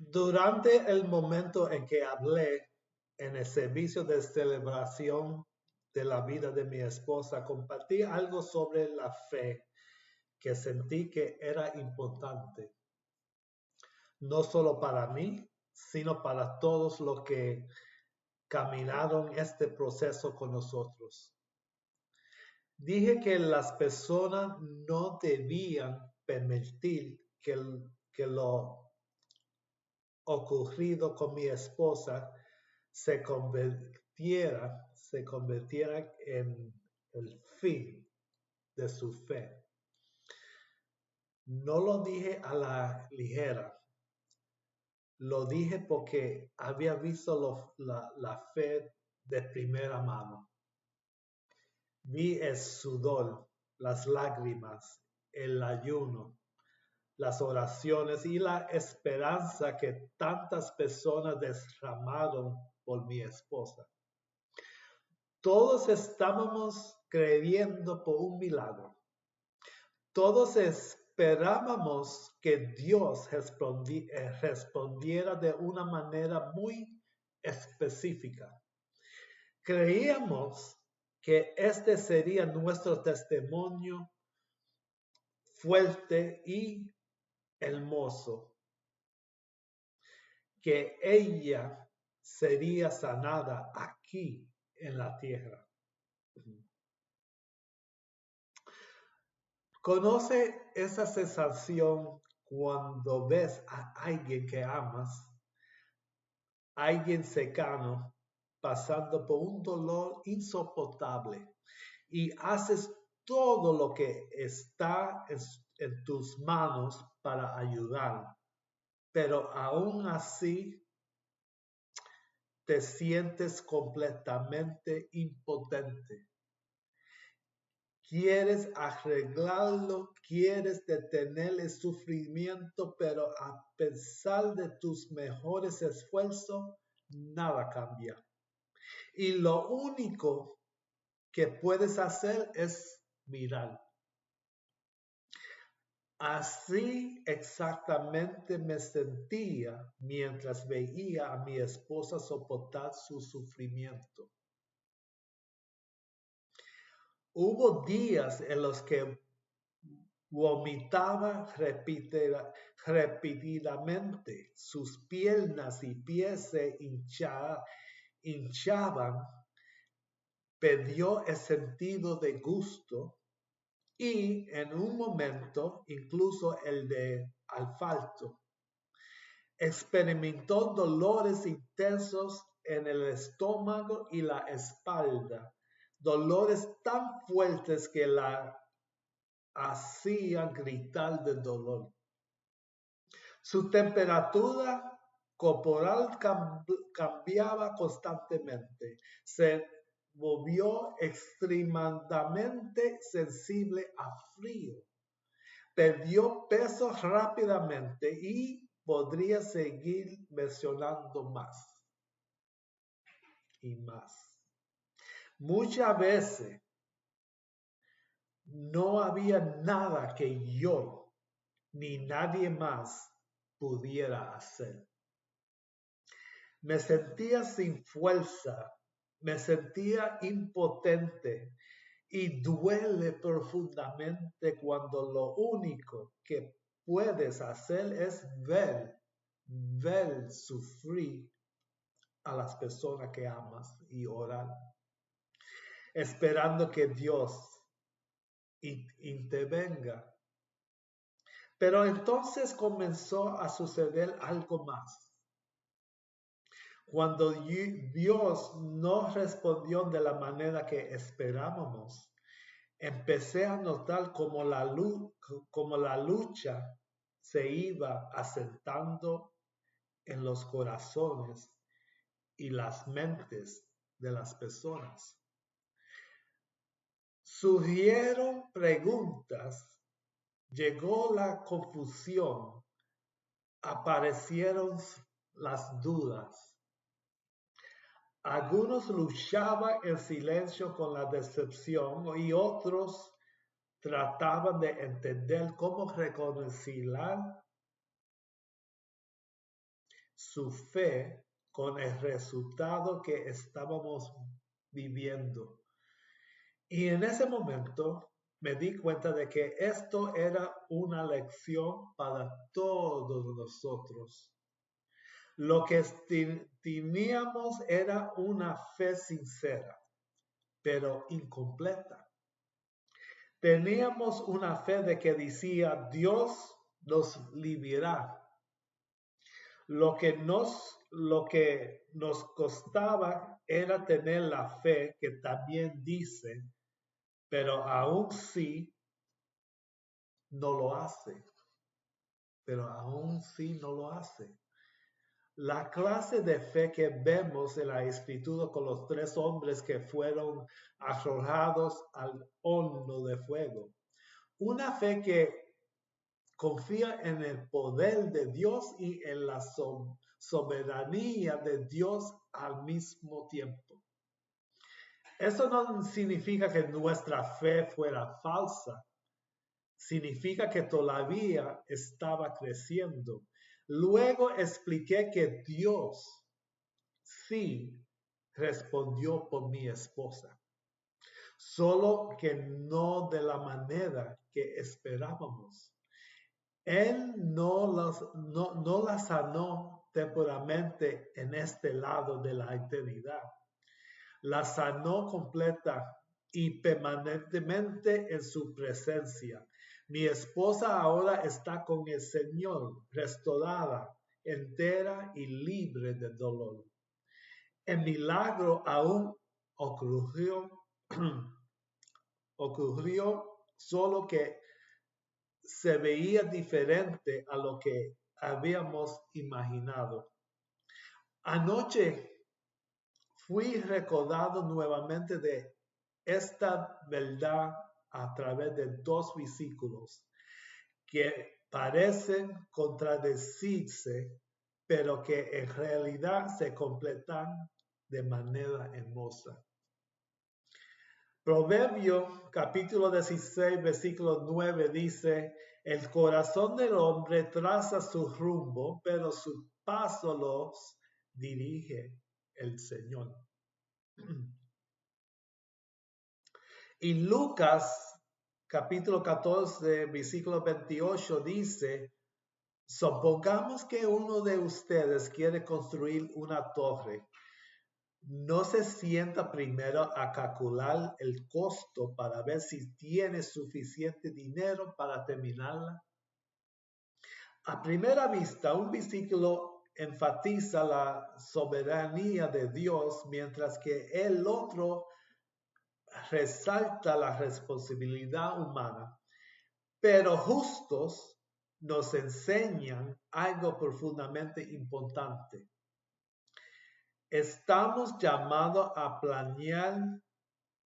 Durante el momento en que hablé en el servicio de celebración de la vida de mi esposa, compartí algo sobre la fe que sentí que era importante, no solo para mí, sino para todos los que caminaron este proceso con nosotros. Dije que las personas no debían permitir que lo ocurrido con mi esposa se convirtiera en el fin de su fe. No lo dije a la ligera, lo dije porque había visto la fe de primera mano. Vi el sudor, las lágrimas, el ayuno, las oraciones y la esperanza que tantas personas derramaron por mi esposa. Todos estábamos creyendo por un milagro. Todos esperábamos que Dios respondiera de una manera muy específica. Creíamos que este sería nuestro testimonio fuerte y hermoso, que ella sería sanada aquí en la tierra. ¿Conoce esa sensación cuando ves a alguien que amas, alguien cercano, pasando por un dolor insoportable y haces todo lo que está en tus manos para ayudar, pero aún así te sientes completamente impotente? Quieres arreglarlo, quieres detener el sufrimiento, pero a pesar de tus mejores esfuerzos, nada cambia. Y lo único que puedes hacer es mirar. Así exactamente me sentía mientras veía a mi esposa soportar su sufrimiento. Hubo días en los que vomitaba repetidamente, sus piernas y pies se hinchaban, perdió el sentido de gusto y en un momento incluso el de olfato. Experimentó dolores intensos en el estómago y la espalda, dolores tan fuertes que la hacían gritar de dolor. Su temperatura corporal cambiaba constantemente. Se volvió extremadamente sensible a frío. Perdió peso rápidamente y podría seguir mencionando más y más. Muchas veces no había nada que yo ni nadie más pudiera hacer. Me sentía sin fuerza, me sentía impotente y duele profundamente cuando lo único que puedes hacer es ver sufrir a las personas que amas y orar, esperando que Dios intervenga. Pero entonces comenzó a suceder algo más. Cuando Dios no respondió de la manera que esperábamos, empecé a notar cómo la lucha se iba asentando en los corazones y las mentes de las personas. Surgieron preguntas, llegó la confusión, aparecieron las dudas. Algunos luchaban en silencio con la decepción y otros trataban de entender cómo reconciliar su fe con el resultado que estábamos viviendo. Y en ese momento me di cuenta de que esto era una lección para todos nosotros. Lo que teníamos era una fe sincera, pero incompleta. Teníamos una fe de que decía, Dios nos librará. Lo que nos costaba era tener la fe que también dice, pero aún sí no lo hace. Pero aún sí no lo hace. La clase de fe que vemos en la escritura con los 3 hombres que fueron arrojados al horno de fuego. Una fe que confía en el poder de Dios y en la soberanía de Dios al mismo tiempo. Eso no significa que nuestra fe fuera falsa. Significa que todavía estaba creciendo. Luego expliqué que Dios sí respondió por mi esposa, solo que no de la manera que esperábamos. Él no la sanó temporalmente en este lado de la eternidad. La sanó completa y permanentemente en su presencia. Mi esposa ahora está con el Señor, restaurada, entera y libre de dolor. El milagro aún ocurrió, solo que se veía diferente a lo que habíamos imaginado. Anoche fui recordado nuevamente de esta verdad a través de 2 versículos que parecen contradecirse, pero que en realidad se completan de manera hermosa. Proverbio capítulo 16, versículo 9 dice, el corazón del hombre traza su rumbo, pero su paso los dirige el Señor. Y Lucas capítulo 14, versículo 28 dice, supongamos que uno de ustedes quiere construir una torre. ¿No se sienta primero a calcular el costo para ver si tiene suficiente dinero para terminarla? A primera vista, un versículo enfatiza la soberanía de Dios, mientras que el otro resalta la responsabilidad humana. Pero justos nos enseñan algo profundamente importante. Estamos llamados a planear,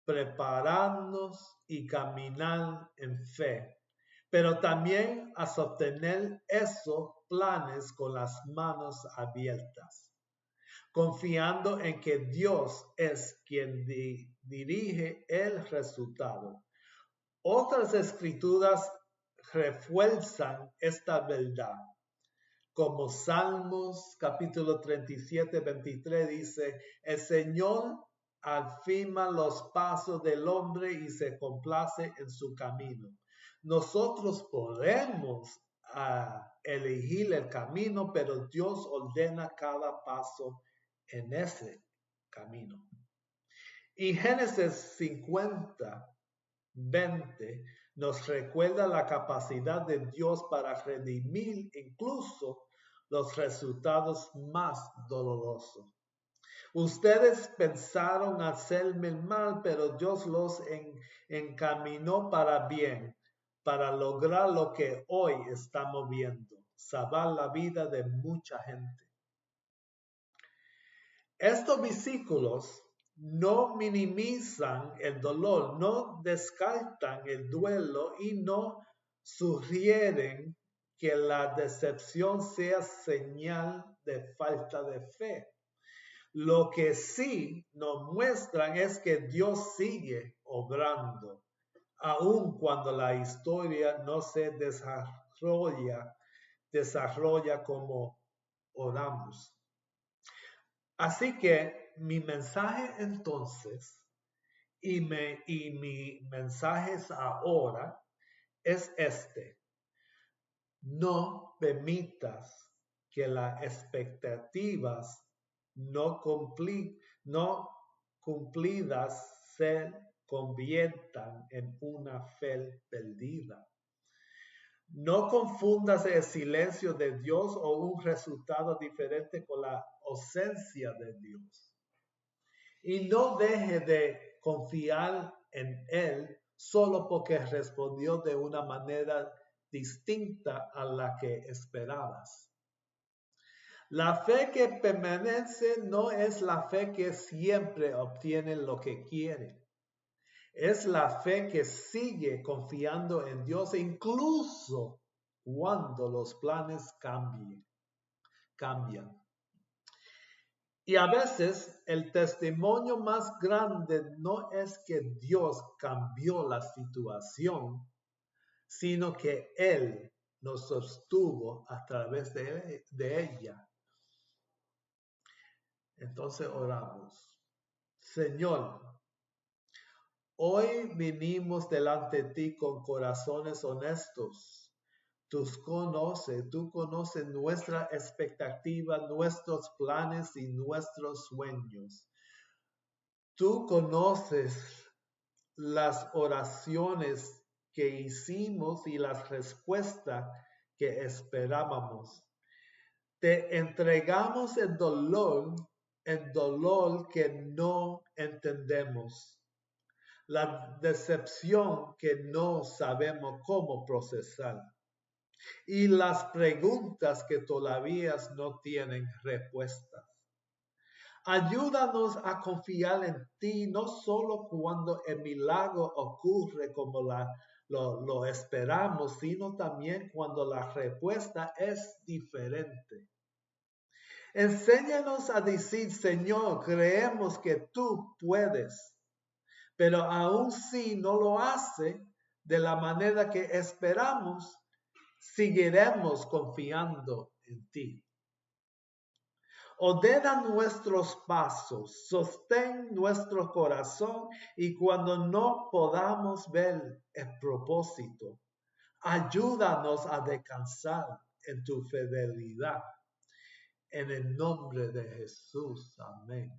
prepararnos y caminar en fe, pero también a sostener esos planes con las manos abiertas, confiando en que Dios es quien dirige el resultado. Otras escrituras refuerzan esta verdad. Como Salmos capítulo 37, 23 dice, el Señor afirma los pasos del hombre y se complace en su camino. Nosotros podemos elegir el camino, pero Dios ordena cada paso en ese camino. Y Génesis 50, 20 nos recuerda la capacidad de Dios para redimir incluso los resultados más dolorosos. Ustedes pensaron hacerme el mal, pero Dios los encaminó para bien, para lograr lo que hoy estamos viendo, salvar la vida de mucha gente. Estos versículos no minimizan el dolor, no descartan el duelo y no sugieren que la decepción sea señal de falta de fe. Lo que sí nos muestran es que Dios sigue obrando, aun cuando la historia no se desarrolla como oramos. Así que mi mensaje entonces y mi mensaje ahora es este. No permitas que las expectativas no cumplidas se conviertan en una fe perdida. No confundas el silencio de Dios o un resultado diferente con la ausencia de Dios. Y no deje de confiar en Él solo porque respondió de una manera distinta a la que esperabas. La fe que permanece no es la fe que siempre obtiene lo que quiere. Es la fe que sigue confiando en Dios incluso cuando los planes cambian. Y a veces el testimonio más grande no es que Dios cambió la situación, sino que Él nos sostuvo a través de ella. Entonces oramos. Señor, hoy vinimos delante de ti con corazones honestos. Tú conoces nuestra expectativa, nuestros planes y nuestros sueños. Tú conoces las oraciones que hicimos y las respuestas que esperábamos. Te entregamos el dolor que no entendemos, la decepción que no sabemos cómo procesar y las preguntas que todavía no tienen respuestas. Ayúdanos a confiar en ti, no solo cuando el milagro ocurre como lo esperamos, sino también cuando la respuesta es diferente. Enséñanos a decir, Señor, creemos que tú puedes, pero aun si no lo hace de la manera que esperamos, seguiremos confiando en ti. Ordena nuestros pasos, sostén nuestro corazón y cuando no podamos ver el propósito, ayúdanos a descansar en tu fidelidad. En el nombre de Jesús. Amén.